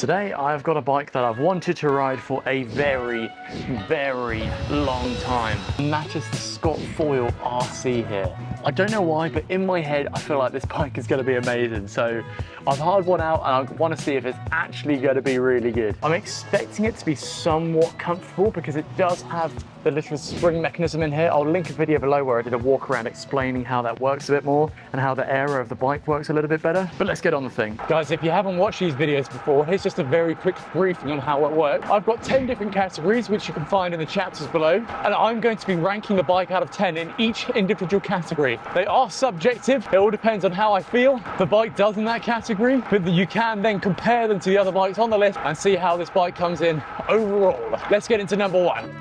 Today I've got a bike that I've wanted to ride for a very, very long time, and that is the Scott Foil RC here. I don't know why, but in my head I feel like this bike is going to be amazing. So I've hired one out and I want to see if it's actually going to be really good. I'm expecting it to be somewhat comfortable because it does have the little spring mechanism in here. I'll link a video below where I did a walk around explaining how that works a bit more and how the aero of the bike works a little bit better. But let's get on the thing. Guys, if you haven't watched these videos before, here's just a very quick briefing on how it works. I've got 10 different categories, which you can find in the chapters below, and I'm going to be ranking the bike out of 10 in each individual category. They are subjective. It all depends on how I feel the bike does in that category, but you can then compare them to the other bikes on the list and see how this bike comes in overall. Let's get into number one.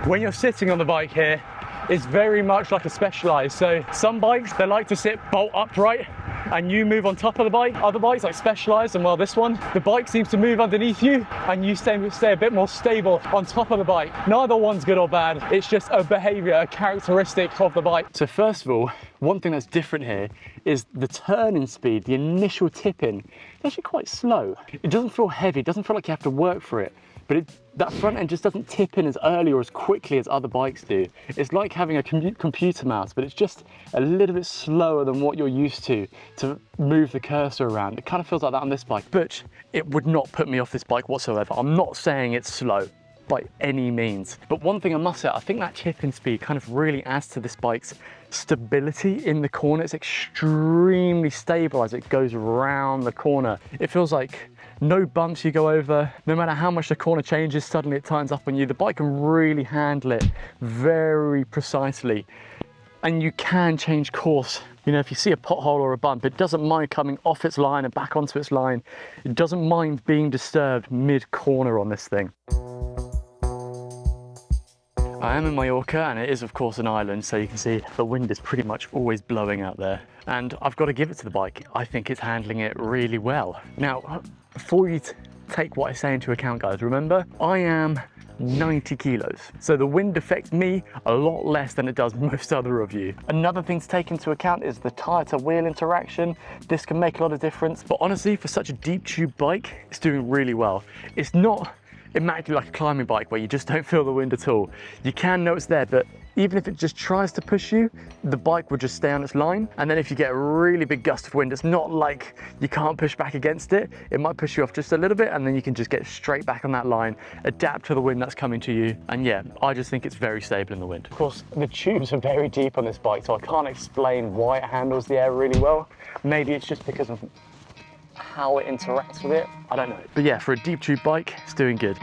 When you're sitting on the bike here, it's very much like a Specialized. So some bikes, they like to sit bolt upright and you move on top of the bike. Other bikes like Specialized, and well, this one, the bike seems to move underneath you and you stay a bit more stable on top of the bike. Neither one's good or bad. It's just a behavior, a characteristic of the bike. So first of all, one thing that's different here is the turning speed, the initial tip-in. It's actually quite slow. It doesn't feel heavy. It doesn't feel like you have to work for it. But that front end just doesn't tip in as early or as quickly as other bikes do. It's like having a computer mouse, but it's just a little bit slower than what you're used to move the cursor around. It kind of feels like that on this bike, but it would not put me off this bike whatsoever. I'm not saying it's slow by any means. But one thing I must say, I think that tip-in speed kind of really adds to this bike's stability in the corner. It's extremely stable as it goes around the corner. It feels like no bumps you go over, no matter how much the corner changes, suddenly it tightens up on you. The bike can really handle it very precisely. And you can change course. You know, if you see a pothole or a bump, it doesn't mind coming off its line and back onto its line. It doesn't mind being disturbed mid-corner on this thing. I am in Mallorca, and it is of course an island, so you can see the wind is pretty much always blowing out there. And I've got to give it to the bike. I think it's handling it really well. Now, before you take what I say into account, guys, remember, I am 90 kilos. So the wind affects me a lot less than it does most other of you. Another thing to take into account is the tire to wheel interaction. This can make a lot of difference, but honestly, for such a deep tube bike, it's doing really well. It's not immaculate like a climbing bike where you just don't feel the wind at all. You can know it's there, but even if it just tries to push you, the bike will just stay on its line. And then if you get a really big gust of wind, it's not like you can't push back against it. It might push you off just a little bit, and then you can just get straight back on that line, adapt to the wind that's coming to you. And yeah, I just think it's very stable in the wind. Of course, the tubes are very deep on this bike, so I can't explain why it handles the air really well. Maybe it's just because of how it interacts with it. I don't know. But yeah, for a deep tube bike, it's doing good.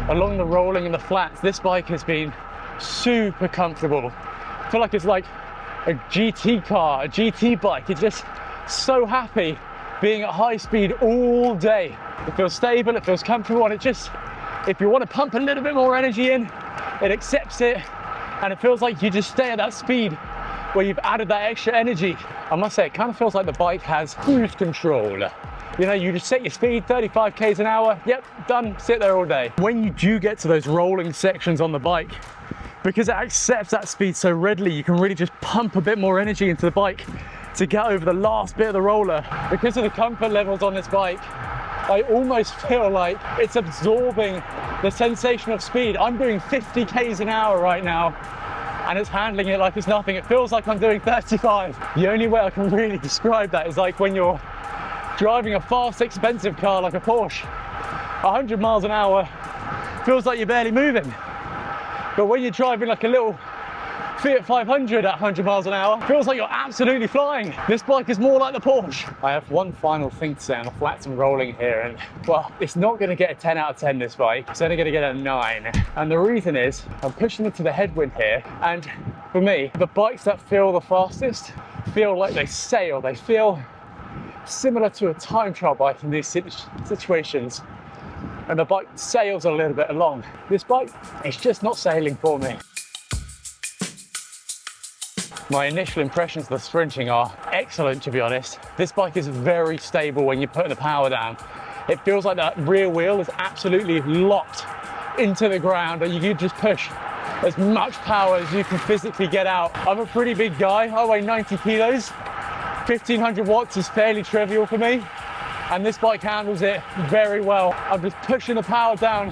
Along the rolling and the flats, this bike has been super comfortable. I feel like it's like a GT car, a GT bike. It's just so happy being at high speed all day. It feels stable, it feels comfortable, and it just, if you want to pump a little bit more energy in, it accepts it, and it feels like you just stay at that speed where you've added that extra energy. I must say, it kind of feels like the bike has cruise control. You know, you just set your speed, 35 k's an hour, yep, done, sit there all day. When you do get to those rolling sections on the bike, because it accepts that speed so readily, you can really just pump a bit more energy into the bike to get over the last bit of the roller. Because of the comfort levels on this bike, I almost feel like it's absorbing the sensation of speed. I'm doing 50 k's an hour right now, and it's handling it like it's nothing. It feels like I'm doing 35. The only way I can really describe that is like when you're driving a fast, expensive car like a Porsche, 100 miles an hour, feels like you're barely moving. But when you're driving like a little Fiat 500 at 100 miles an hour, feels like you're absolutely flying. This bike is more like the Porsche. I have one final thing to say on the flats and rolling here, and well, it's not gonna get a 10 out of 10, this bike. It's only gonna get a 9. And the reason is, I'm pushing into the headwind here, and for me, the bikes that feel the fastest feel like they sail. They feel similar to a time trial bike in these situations, and the bike sails a little bit along. This bike, it's just not sailing for me. My initial impressions of the sprinting are excellent, to be honest. This bike is very stable when you're putting the power down. It feels like that rear wheel is absolutely locked into the ground, and you can just push as much power as you can physically get out. I'm a pretty big guy, I weigh 90 kilos. 1500 watts is fairly trivial for me, and this bike handles it very well. I'm just pushing the power down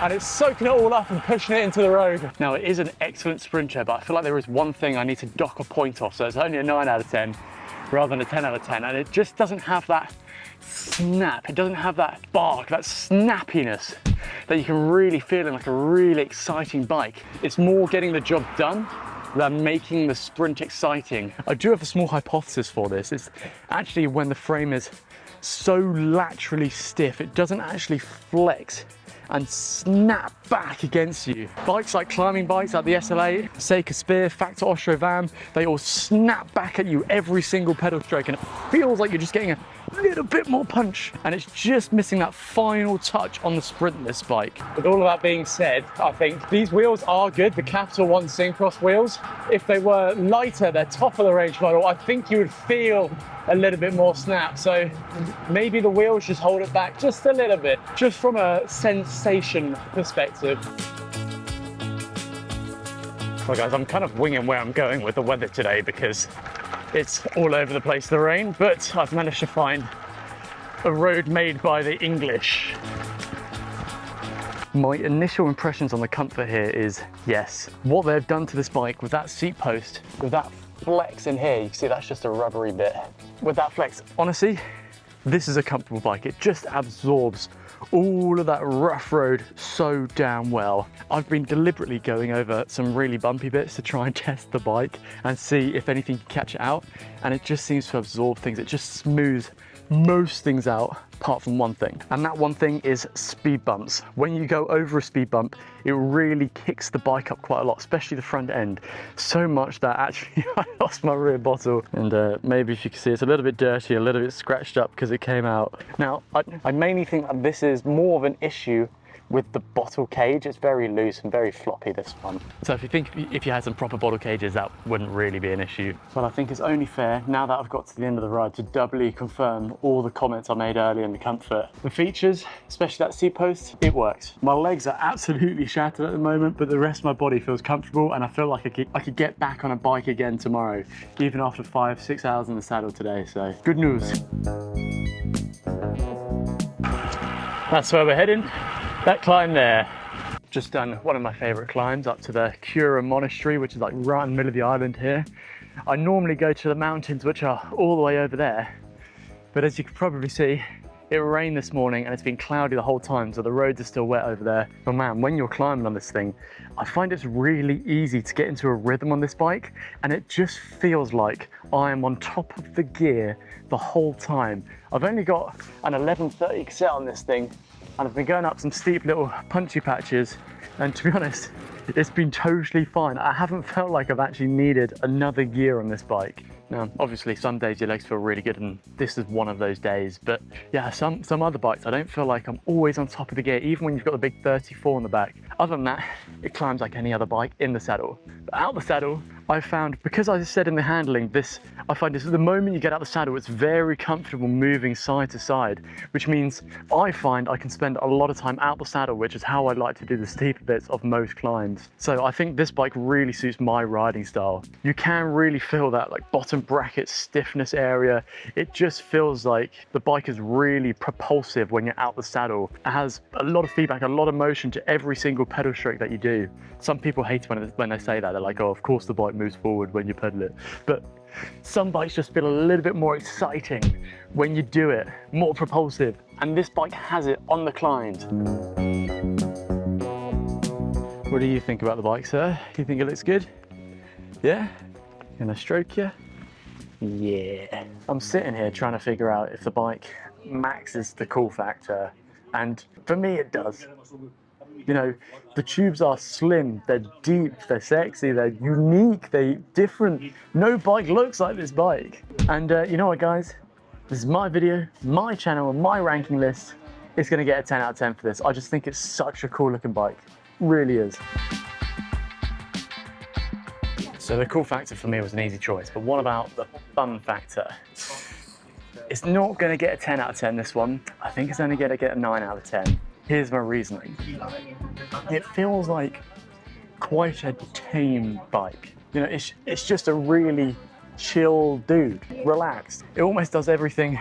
and it's soaking it all up and pushing it into the road. Now, it is an excellent sprint chair, but I feel like there is one thing I need to dock a point off, so it's only a 9 out of 10 rather than a 10 out of 10, and it just doesn't have that snap. It doesn't have that bark, that snappiness that you can really feel in like a really exciting bike. It's more getting the job done than making the sprint exciting. I do have a small hypothesis for this. It's actually when the frame is so laterally stiff, it doesn't actually flex and snap back against you. Bikes like climbing bikes like the SLA, Seika Spear, Factor Ostro VAM, they all snap back at you every single pedal stroke, and it feels like you're just getting a little bit more punch, and it's just missing that final touch on the sprint, this bike. With all of that being said, I think these wheels are good, the Capital One Syncross wheels. If they were lighter, they're top of the range model, I think you would feel a little bit more snap. So maybe the wheels just hold it back just a little bit, just from a sensation perspective. Well guys, I'm kind of winging where I'm going with the weather today because it's all over the place, the rain, but I've managed to find a road made by the English. My initial impressions on the comfort here is yes. What they've done to this bike with that seat post, with that flex in here, you can see that's just a rubbery bit. With that flex, honestly, this is a comfortable bike. It just absorbs all of that rough road so damn well. I've been deliberately going over some really bumpy bits to try and test the bike and see if anything can catch it out, and it just seems to absorb things. It just smooths most things out apart from one thing, and that one thing is speed bumps. When you go over a speed bump, it really kicks the bike up quite a lot, especially the front end, so much that actually I lost my rear bottle, and maybe if you can see, it's a little bit dirty, a little bit scratched up because it came out. Now I mainly think that this is more of an issue with the bottle cage. It's very loose and very floppy, this one. So if you had some proper bottle cages, that wouldn't really be an issue. Well, I think it's only fair, now that I've got to the end of the ride, to doubly confirm all the comments I made earlier in the comfort. The features, especially that seat post, it works. My legs are absolutely shattered at the moment, but the rest of my body feels comfortable, and I feel like I could get back on a bike again tomorrow, even after 5-6 hours in the saddle today, so good news. That's where we're heading. That climb there. Just done one of my favorite climbs up to the Cura Monastery, which is like right in the middle of the island here. I normally go to the mountains, which are all the way over there, but as you can probably see, it rained this morning and it's been cloudy the whole time, so the roads are still wet over there. But man, when you're climbing on this thing, I find it's really easy to get into a rhythm on this bike, and it just feels like I am on top of the gear the whole time. I've only got an 1130 cassette on this thing, and I've been going up some steep little punchy patches, and to be honest, it's been totally fine. I haven't felt like I've actually needed another gear on this bike. Now, obviously some days your legs feel really good, and this is one of those days, but yeah, some other bikes, I don't feel like I'm always on top of the gear, even when you've got the big 34 on the back. Other than that, it climbs like any other bike in the saddle. But out the saddle, I found, because I said in the handling, I find this, the moment you get out the saddle, it's very comfortable moving side to side, which means I find I can spend a lot of time out the saddle, which is how I like to do the steeper bits of most climbs. So I think this bike really suits my riding style. You can really feel that like bottom bracket stiffness area. It just feels like the bike is really propulsive when you're out the saddle. It has a lot of feedback, a lot of motion to every single pedal stroke that you do. Some people hate when they say that. They're like, oh, of course the bike moves forward when you pedal it. But some bikes just feel a little bit more exciting when you do it, more propulsive. And this bike has it on the climbs. What do you think about the bike, sir? You think it looks good? Yeah? Gonna stroke you? Yeah. I'm sitting here trying to figure out if the bike maxes the cool factor, and for me it does. You know, the tubes are slim, they're deep, they're sexy, they're unique, they're different. No bike looks like this bike. And you know what, guys? This is my video, my channel, and my ranking list. It's gonna get a 10 out of 10 for this. I just think it's such a cool looking bike. It really is. So the cool factor for me was an easy choice, but what about the fun factor? It's not gonna get a 10 out of 10, this one. I think it's only gonna get a 9 out of 10. Here's my reasoning. It feels like quite a tame bike. You know, it's just a really chill dude, relaxed. It almost does everything,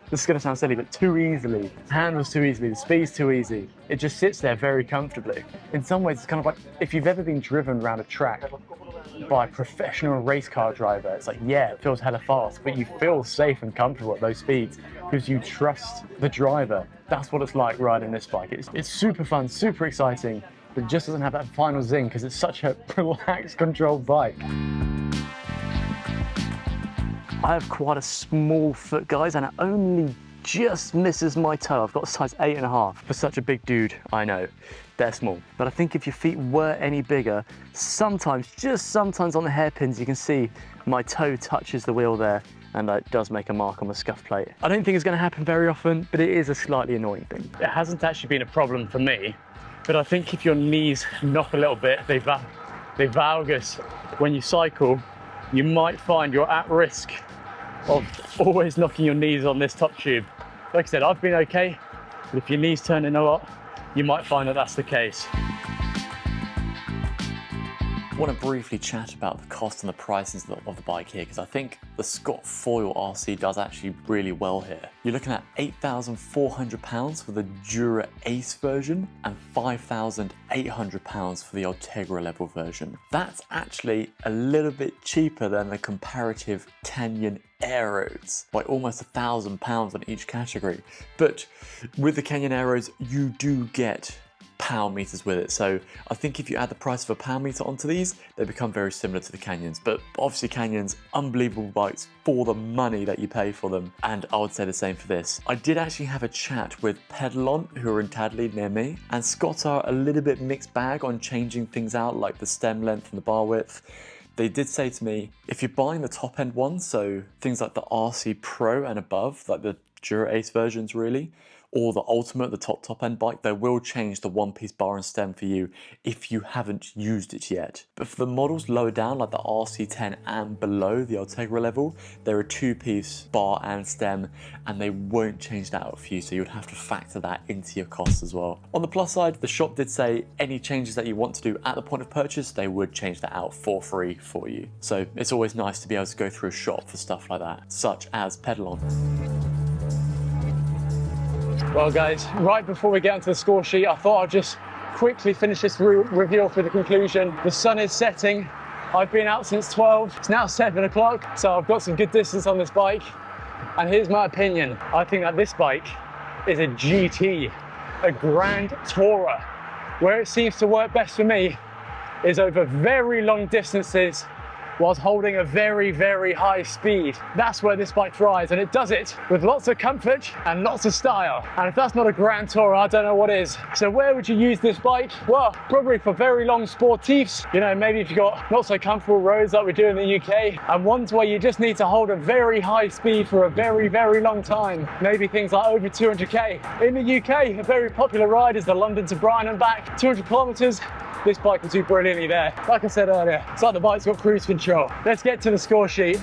this is gonna sound silly, but too easily. Handles too easily, the speed's too easy. It just sits there very comfortably. In some ways, it's kind of like, if you've ever been driven around a track by a professional race car driver, it's like, yeah, it feels hella fast, but you feel safe and comfortable at those speeds because you trust the driver. That's what it's like riding this bike. It's super fun, super exciting, but it just doesn't have that final zing because it's such a relaxed, controlled bike. I have quite a small foot, guys, and it only just misses my toe. I've got a size 8.5. For such a big dude, I know, they're small. But I think if your feet were any bigger, sometimes, just sometimes on the hairpins, you can see my toe touches the wheel there, and that does make a mark on the scuff plate. I don't think it's gonna happen very often, but it is a slightly annoying thing. It hasn't actually been a problem for me, but I think if your knees knock a little bit, they valgus when you cycle, you might find you're at risk of always knocking your knees on this top tube. Like I said, I've been okay, but if your knees turn in a lot, you might find that that's the case. I want to briefly chat about the cost and the prices of the bike here, because I think the Scott Foil RC does actually really well here. You're looking at £8,400 for the Dura Ace version and £5,800 for the Ultegra level version. That's actually a little bit cheaper than the comparative Canyon Aeros by almost £1,000 on each category. But with the Canyon Aeros, you do get pound meters with it, so I think if you add the price of a pound meter onto these, they become very similar to the Canyons. But obviously Canyons, unbelievable bikes for the money that you pay for them, and I would say the same for this. I did actually have a chat with Pedalon, who are in Tadley near me, and Scott are a little bit mixed bag on changing things out, like the stem length and the bar width. They did say to me, if you're buying the top end ones, so things like the RC Pro and above, like the Dura Ace versions really, or the Ultimate, the top end bike, they will change the one-piece bar and stem for you if you haven't used it yet. But for the models lower down, like the RC10 and below the Ultegra level, they're a two-piece bar and stem, and they won't change that out for you, so you would have to factor that into your costs as well. On the plus side, the shop did say any changes that you want to do at the point of purchase, they would change that out for free for you. So it's always nice to be able to go through a shop for stuff like that, such as Pedalon. Well guys, right before we get onto the score sheet, I thought I'd just quickly finish this review off with a conclusion. The sun is setting. I've been out since 12. It's now 7 o'clock, so I've got some good distance on this bike. And here's my opinion. I think that this bike is a GT, a Grand Tourer. Where it seems to work best for me is over very long distances whilst holding a very, very high speed. That's where this bike thrives, and it does it with lots of comfort and lots of style. And if that's not a Grand Tourer, I don't know what is. So where would you use this bike? Well, probably for very long sportifs. You know, maybe if you've got not so comfortable roads like we do in the UK, and ones where you just need to hold a very high speed for a very, very long time. Maybe things like over 200k. In the UK, a very popular ride is the London to Brighton and back, 200 kilometers. This bike will do brilliantly there. Like I said earlier, it's like the bike's got cruise control. Let's get to the score sheet.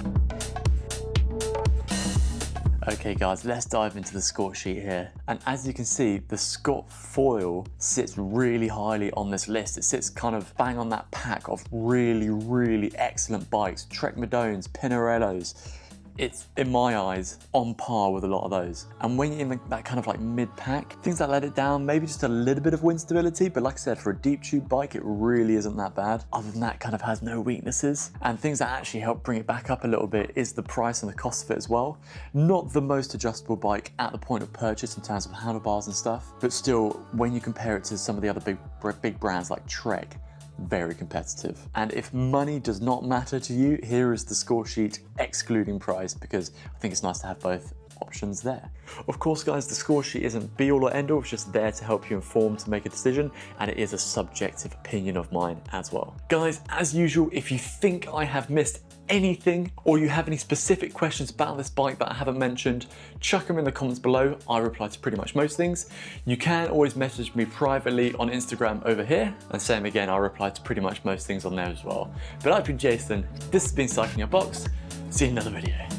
Okay guys, let's dive into the score sheet here. And as you can see, the Scott Foil sits really highly on this list. It sits kind of bang on that pack of really, really excellent bikes. Trek Madones, Pinarellos. It's, in my eyes, on par with a lot of those. And when you're in that kind of like mid-pack, things that let it down, maybe just a little bit of wind stability, but like I said, for a deep tube bike, it really isn't that bad. Other than that, kind of has no weaknesses. And things that actually help bring it back up a little bit is the price and the cost of it as well. Not the most adjustable bike at the point of purchase in terms of handlebars and stuff, but still, when you compare it to some of the other big brands like Trek, very competitive. And if money does not matter to you, here is the score sheet excluding price, because I think it's nice to have both options there. Of course guys, the score sheet isn't be all or end all, it's just there to help you inform to make a decision, and it is a subjective opinion of mine as well. Guys, as usual, if you think I have missed anything or you have any specific questions about this bike that I haven't mentioned, chuck them in the comments below. I reply to pretty much most things. You can always message me privately on Instagram over here, and same again, I reply to pretty much most things on there as well. But I've been Jason, this has been Cycling Your Box, see you in another video.